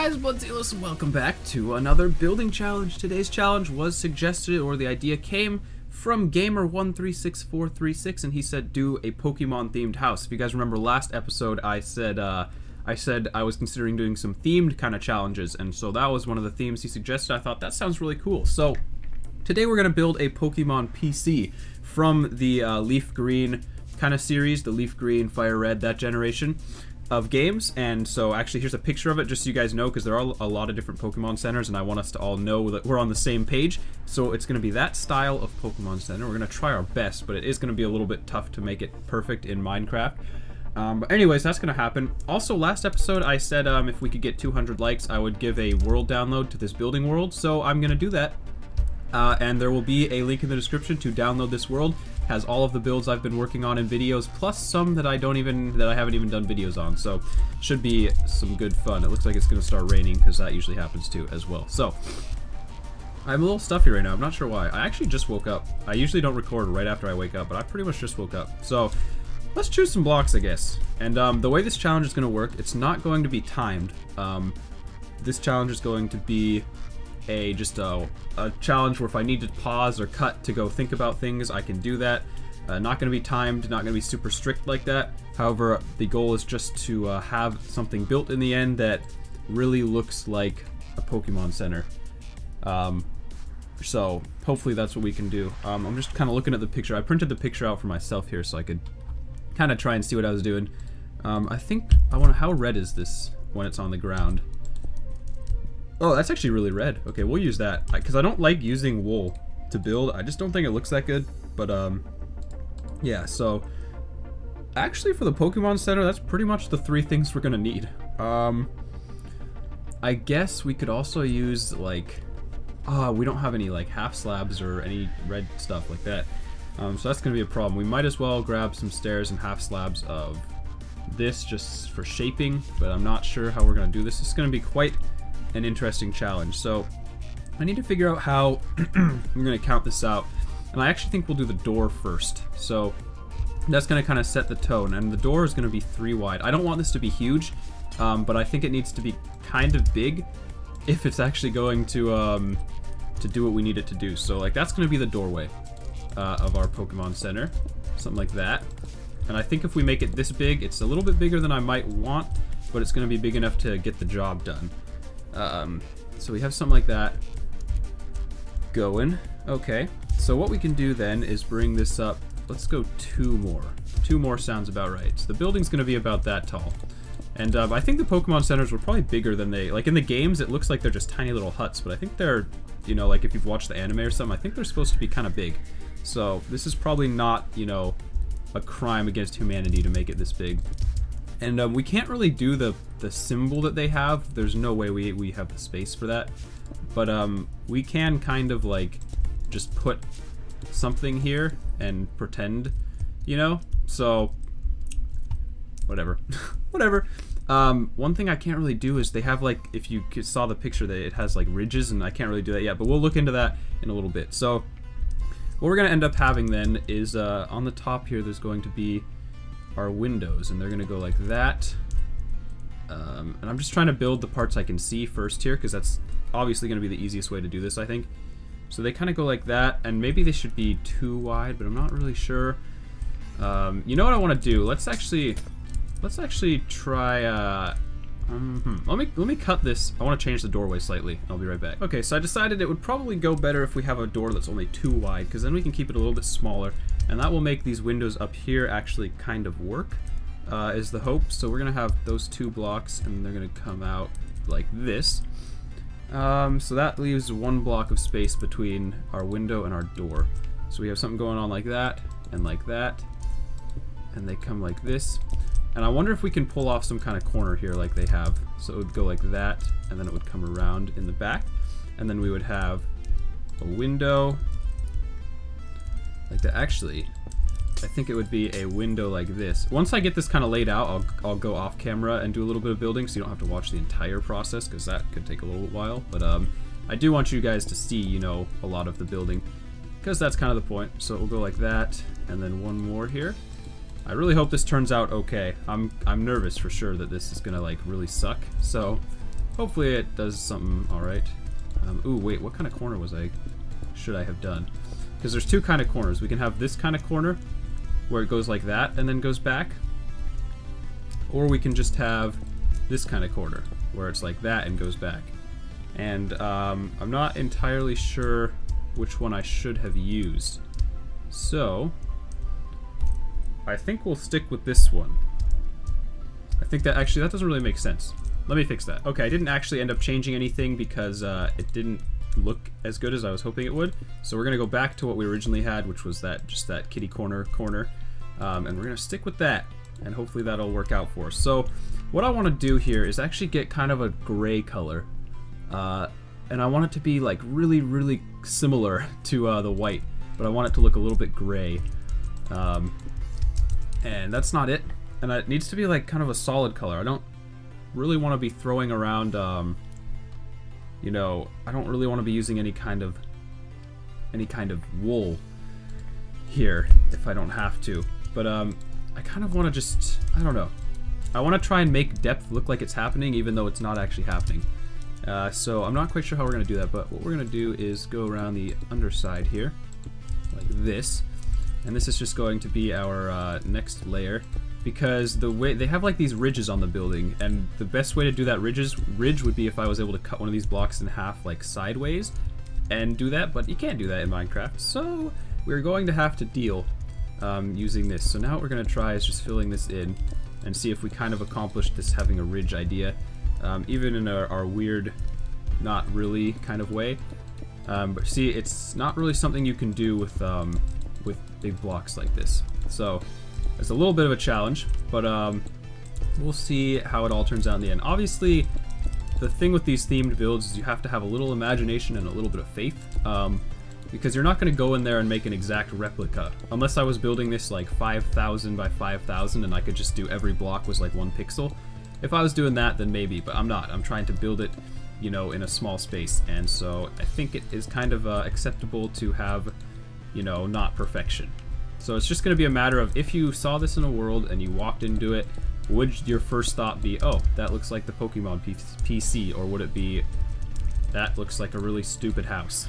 guys, BloodZelos, and welcome back to another building challenge. Today's challenge was suggested, or the idea came from Gamer136436, and he said do a Pokemon themed house. If you guys remember last episode, I said I was considering doing some themed kind of challenges, and so that was one of the themes he suggested. I thought that sounds really cool. So today we're gonna build a Pokemon PC from the Leaf Green kind of series, the Leaf Green, Fire Red, that generation of games. And so actually here's a picture of it just so you guys know, because there are a lot of different Pokemon centers and I want us to all know that we're on the same page. So it's going to be that style of Pokemon center. We're going to try our best, but it is going to be a little bit tough to make it perfect in Minecraft. But anyways, that's going to happen. Also, last episode I said if we could get 200 likes I would give a world download to this building world, so I'm going to do that. And there will be a link in the description to download this world. Has all of the builds I've been working on in videos, plus some that I haven't even done videos on, so should be some good fun. It looks like it's gonna start raining because that usually happens too as well. So I'm a little stuffy right now. I'm not sure why. I actually just woke up. I usually don't record right after I wake up, but I pretty much just woke up. So let's choose some blocks, I guess. And the way this challenge is gonna work, it's not going to be timed. This challenge is going to be just a challenge where if I need to pause or cut to go think about things, I can do that. Not going to be timed, not going to be super strict like that. However, the goal is just to have something built in the end that really looks like a Pokemon Center. So hopefully that's what we can do. I'm just kind of looking at the picture. I printed the picture out for myself here so I could kind of try and see what I was doing. I think I want to, how red is this when it's on the ground? Oh, that's actually really red. Okay, we'll use that. Because I don't like using wool to build. I just don't think it looks that good. But, yeah, so actually for the Pokemon Center, that's pretty much the three things we're gonna need. I guess we could also use, like, we don't have any, like, half slabs or any red stuff like that. So that's gonna be a problem. We might as well grab some stairs and half slabs of this just for shaping, but I'm not sure how we're gonna do this. It's gonna be quite an interesting challenge. So I need to figure out how I'm going to count this out, and I actually think we'll do the door first. So that's going to kind of set the tone, and the door is going to be 3 wide. I don't want this to be huge, but I think it needs to be kind of big if it's actually going to do what we need it to do. So like that's going to be the doorway of our Pokemon Center, something like that. And I think if we make it this big, it's a little bit bigger than I might want, but it's going to be big enough to get the job done. So we have something like that going. Okay, so what we can do then is bring this up. Let's go 2 more. 2 more sounds about right. So the building's going to be about that tall. And I think the Pokemon centers were probably bigger than they, like in the games it looks like they're just tiny little huts, but I think they're, you know, like if you've watched the anime or something, I think they're supposed to be kind of big. So this is probably not, you know, a crime against humanity to make it this big. And we can't really do the symbol that they have. There's no way we have the space for that. But we can kind of like just put something here and pretend, you know? So, whatever. Whatever. One thing I can't really do is they have like, if you saw the picture, that it has like ridges, and I can't really do that yet, but we'll look into that in a little bit. So, what we're going to end up having then is on the top here there's going to be our windows, and they're gonna go like that. And I'm just trying to build the parts I can see first here, because that's obviously gonna be the easiest way to do this, I think. So they kind of go like that, and maybe they should be 2 wide, but I'm not really sure. You know what I want to do? Let's actually try. Let me cut this. I want to change the doorway slightly. I'll be right back. Okay, so I decided it would probably go better if we have a door that's only 2 wide, because then we can keep it a little bit smaller. And that will make these windows up here actually kind of work, is the hope. So we're going to have those 2 blocks, and they're going to come out like this. So that leaves 1 block of space between our window and our door. So we have something going on like that, and they come like this. And I wonder if we can pull off some kind of corner here like they have. So it would go like that, and then it would come around in the back. And then we would have a window like that. Actually, I think it would be a window like this. Once I get this kind of laid out, I'll go off camera and do a little bit of building, so you don't have to watch the entire process, because that could take a little while. But I do want you guys to see, you know, a lot of the building, because that's kind of the point. So we'll go like that, and then 1 more here. I really hope this turns out okay. I'm nervous for sure that this is gonna like really suck. So Hopefully it does something alright. Ooh, wait, what kind of corner should I have done? Because there's two kind of corners. We can have this kind of corner, where it goes like that and then goes back. Or we can just have this kind of corner, where it's like that and goes back. And I'm not entirely sure which one I should have used. So, I think we'll stick with this one. I think that actually, that doesn't really make sense. Let me fix that. Okay, I didn't actually end up changing anything because it didn't look as good as I was hoping it would. So we're gonna go back to what we originally had, which was just that kitty corner, and we're gonna stick with that, and hopefully that'll work out for us. So what I want to do here is actually get kind of a gray color, and I want it to be like really, really similar to the white, but I want it to look a little bit gray, and that's not it. And it needs to be like kind of a solid color. I don't really want to be throwing around, you know, I don't really want to be using any kind of wool here if I don't have to. But I kind of want to just, I don't know. I want to try and make depth look like it's happening even though it's not actually happening. So I'm not quite sure how we're going to do that, but what we're going to do is go around the underside here, like this. And this is just going to be our next layer, because the way they have like these ridges on the building, and the best way to do that ridge would be if I was able to cut one of these blocks in half like sideways and do that, but you can't do that in Minecraft, so we're going to have to deal using this. So now what we're going to try is just filling this in and see if we kind of accomplish this having a ridge idea, even in our weird, not really kind of way. But see, it's not really something you can do with big blocks like this. So it's a little bit of a challenge, but we'll see how it all turns out in the end. Obviously, the thing with these themed builds is you have to have a little imagination and a little bit of faith, because you're not going to go in there and make an exact replica. Unless I was building this like 5,000 by 5,000 and I could just do every block was like 1 pixel. If I was doing that, then maybe, but I'm not. I'm trying to build it, you know, in a small space, and so I think it is kind of acceptable to have, you know, not perfection. So it's just going to be a matter of, if you saw this in a world and you walked into it, would your first thought be, oh, that looks like the Pokemon PC, or would it be, that looks like a really stupid house?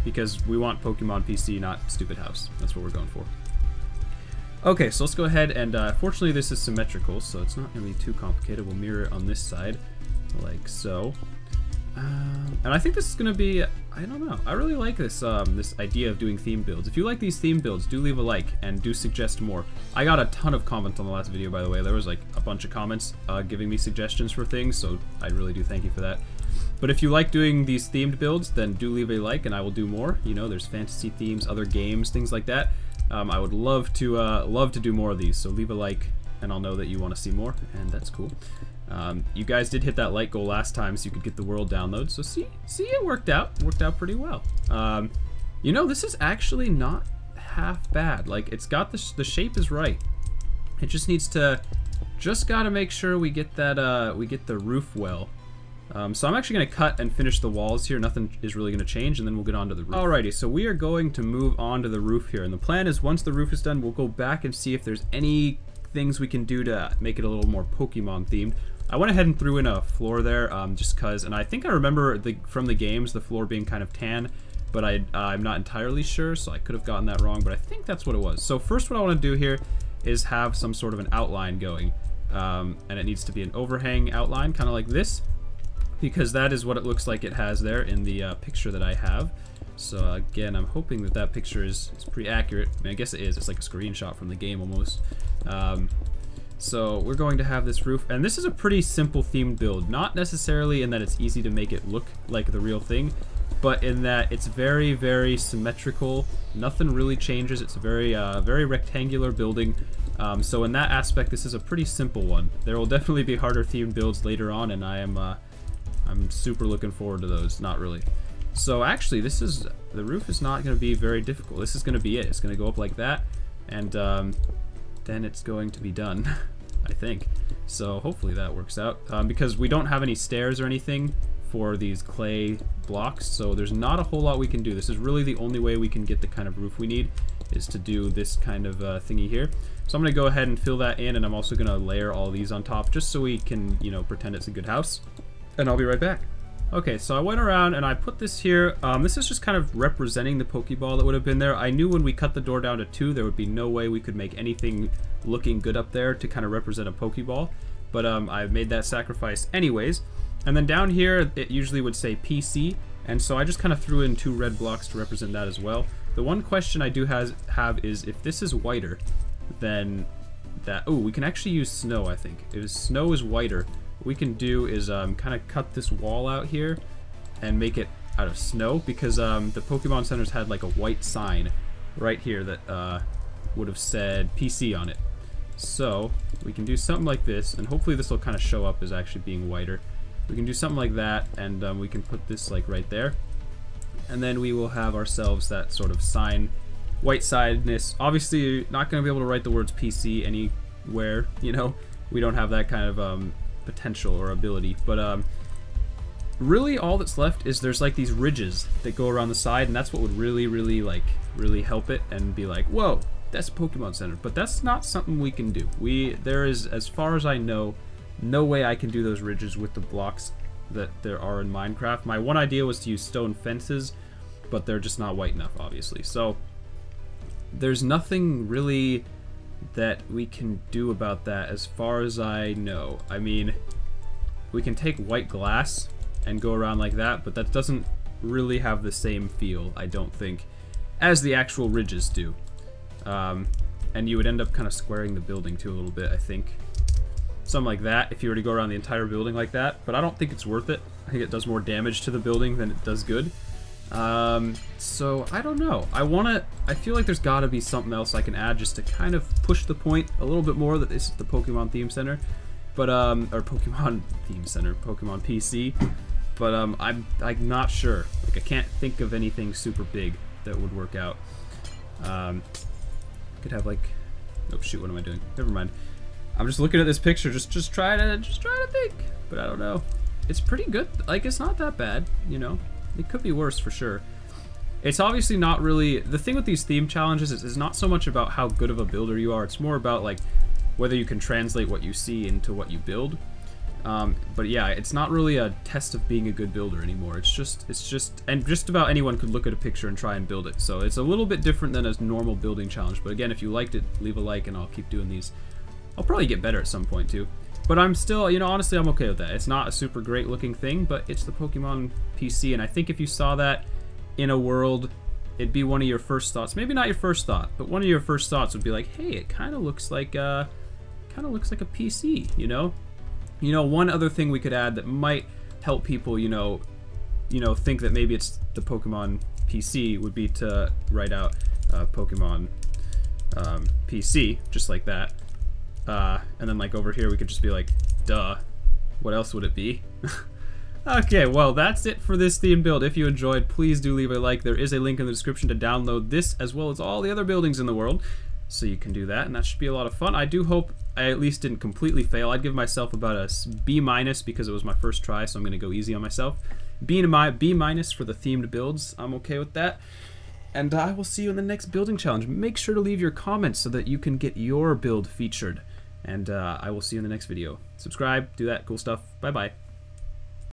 Because we want Pokemon PC, not stupid house. That's what we're going for. Okay, so let's go ahead and, fortunately this is symmetrical, so it's not going to be too complicated. We'll mirror it on this side, like so. And I think this is going to be, I don't know, I really like this this idea of doing theme builds. If you like these theme builds, do leave a like and do suggest more. I got a ton of comments on the last video, by the way. There was like a bunch of comments giving me suggestions for things, so I really do thank you for that. But if you like doing these themed builds, then do leave a like and I will do more. You know, there's fantasy themes, other games, things like that. I would love to do more of these, so leave a like and I'll know that you want to see more, and that's cool. You guys did hit that like goal last time so you could get the world download, so see it worked out pretty well. You know, this is actually not half bad. Like, it's got the shape is right. It just needs to, gotta make sure we get that we get the roof well. So I'm actually going to cut and finish the walls here. Nothing is really going to change, and then we'll get onto the roof. Alrighty, so we are going to move on to the roof here, and the plan is once the roof is done, we'll go back and see if there's any things we can do to make it a little more Pokemon themed. I went ahead and threw in a floor there, just cause, and I think I remember from the games the floor being kind of tan, but I'm not entirely sure, so I could have gotten that wrong, but I think that's what it was. So first what I want to do here is have some sort of an outline going, and it needs to be an overhang outline, kind of like this, because that is what it looks like it has there in the picture that I have. So again, I'm hoping that that picture is pretty accurate. I mean, I guess it is. It's like a screenshot from the game almost. So we're going to have this roof, and this is a pretty simple themed build. Not necessarily in that it's easy to make it look like the real thing, but in that it's very, very symmetrical. Nothing really changes. It's a very, very rectangular building. So in that aspect, this is a pretty simple one. There will definitely be harder themed builds later on, and I'm super looking forward to those. Not really. So actually, the roof is not going to be very difficult. This is going to be it. It's going to go up like that, and then it's going to be done, I think. So hopefully that works out, because we don't have any stairs or anything for these clay blocks, so there's not a whole lot we can do. This is really the only way we can get the kind of roof we need, is to do this kind of thingy here. So I'm going to go ahead and fill that in, and I'm also going to layer all these on top just so we can, you know, pretend it's a good house. and I'll be right back. Okay, so I went around and I put this here. This is just kind of representing the Pokeball that would have been there. I knew when we cut the door down to 2, there would be no way we could make anything looking good up there to kind of represent a Pokeball. But I made that sacrifice anyways. And then down here, it usually would say PC. And so I just kind of threw in 2 red blocks to represent that as well. The one question I do have is if this is whiter, then that... Oh, we can actually use snow, I think. If snow is whiter, what we can do is kind of cut this wall out here and make it out of snow, because the Pokemon Centers had like a white sign right here that would have said PC on it. So we can do something like this, and hopefully this will kind of show up as actually being whiter. We can do something like that, and we can put this like right there, and then we will have ourselves that sort of sign, white-sidedness. Obviously, you're not going to be able to write the words PC anywhere, you know. We don't have that kind of potential or ability, but really all that's left is there's like these ridges that go around the side, and that's what would really help it and be like, whoa, that's a Pokemon Center. But that's not something we can do. There is, as far as I know, no way I can do those ridges with the blocks that there are in Minecraft. My one idea was to use stone fences, but they're just not white enough, obviously. So there's nothing really that we can do about that as far as I know. I mean, we can take white glass and go around like that, but that doesn't really have the same feel, I don't think, as the actual ridges do. And you would end up kind of squaring the building too a little bit, I think. Something like that, if you were to go around the entire building like that, but I don't think it's worth it. I think it does more damage to the building than it does good. So I don't know. I feel like there's gotta be something else I can add just to kind of push the point a little bit more that this is the Pokemon Theme Center. But, or Pokemon Theme Center, Pokemon PC. But, I'm not sure. Like, I can't think of anything super big that would work out. Could have like, oh shoot, what am I doing? Never mind. I'm just looking at this picture, just try to think. But I don't know. It's pretty good. Like, it's not that bad, you know. It could be worse for sure. It's obviously not really, the thing with these theme challenges is not so much about how good of a builder you are. It's more about like whether you can translate what you see into what you build. But yeah, it's not really a test of being a good builder anymore. It's just, and just about anyone could look at a picture and try and build it. So it's a little bit different than a normal building challenge. But again, if you liked it, leave a like and I'll keep doing these. I'll probably get better at some point too. But I'm still, you know, honestly, I'm okay with that. It's not a super great looking thing, but it's the Pokemon PC. And I think if you saw that in a world, it'd be one of your first thoughts. Maybe not your first thought, but one of your first thoughts would be like, hey, it kind of looks like a PC, you know? You know, one other thing we could add that might help people, you know, think that maybe it's the Pokemon PC would be to write out Pokemon PC, just like that. And then like over here we could just be like, duh, what else would it be? Okay, well that's it for this theme build. If you enjoyed, please do leave a like. There is a link in the description to download this as well as all the other buildings in the world. So you can do that, and that should be a lot of fun. I do hope I at least didn't completely fail. I'd give myself about a B- because it was my first try, so I'm going to go easy on myself. B- for the themed builds. I'm okay with that. And I will see you in the next building challenge. Make sure to leave your comments so that you can get your build featured. And I will see you in the next video. Subscribe, do that cool stuff. Bye-bye.